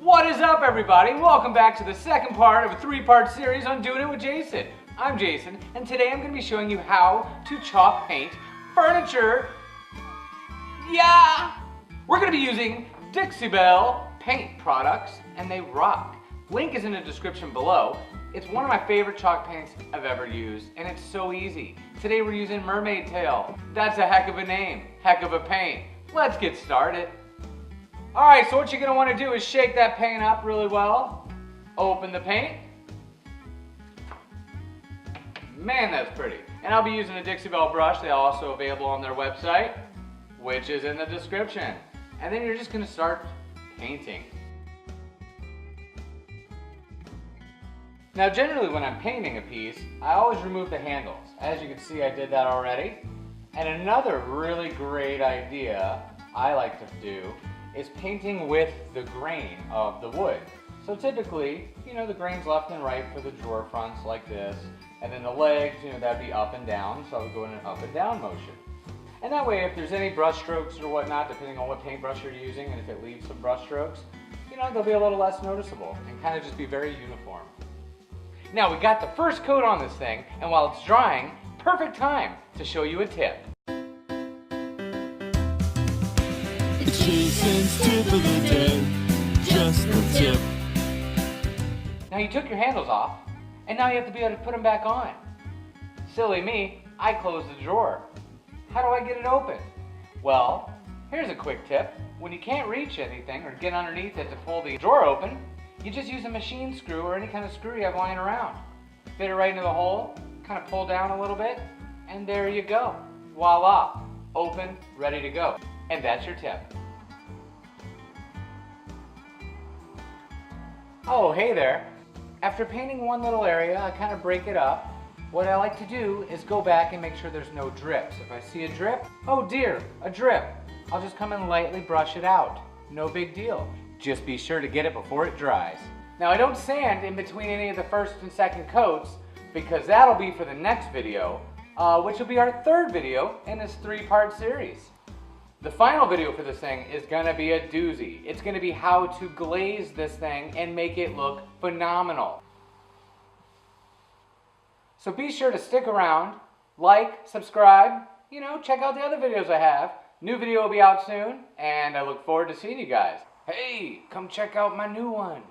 What is up, everybody? Welcome back to the second part of a three-part series on Doing It with Jason. I'm Jason, and today I'm going to be showing you how to chalk paint furniture. Yeah! We're going to be using Dixie Belle Paint products, and they rock. Link is in the description below. It's one of my favorite chalk paints I've ever used, and it's so easy. Today we're using Mermaid Tail. That's a heck of a name, heck of a paint. Let's get started. Alright, so what you're going to want to do is shake that paint up really well. Open the paint. Man, that's pretty. And I'll be using a Dixie Belle brush. They're also available on their website, which is in the description. And then you're just going to start painting. Now generally when I'm painting a piece, I always remove the handles. As you can see, I did that already. And another really great idea I like to do is painting with the grain of the wood. So typically, the grain's left and right for the drawer fronts like this, and then the legs, that'd be up and down, so I would go in an up and down motion. And that way, if there's any brush strokes or whatnot, depending on what paintbrush you're using, and if it leaves some brush strokes, they'll be a little less noticeable and kind of just be very uniform. Now we got the first coat on this thing, and while it's drying, perfect time to show you a tip. Jason's tip of the day, just a tip. Now you took your handles off, and now you have to be able to put them back on. Silly me, I closed the drawer. How do I get it open? Well, here's a quick tip. When you can't reach anything or get underneath it to pull the drawer open, you just use a machine screw or any kind of screw you have lying around. Fit it right into the hole, kind of pull down a little bit, and there you go. Voila, open, ready to go. And that's your tip. Oh, hey there. After painting one little area, I kind of break it up. What I like to do is go back and make sure there's no drips. If I see a drip, oh dear, a drip. I'll just come and lightly brush it out. No big deal. Just be sure to get it before it dries. Now I don't sand in between any of the first and second coats because that'll be for the next video, which will be our third video in this three-part series. The final video for this thing is going to be a doozy. It's going to be how to glaze this thing and make it look phenomenal. So be sure to stick around, like, subscribe, check out the other videos I have. New video will be out soon, and I look forward to seeing you guys. Hey, come check out my new one.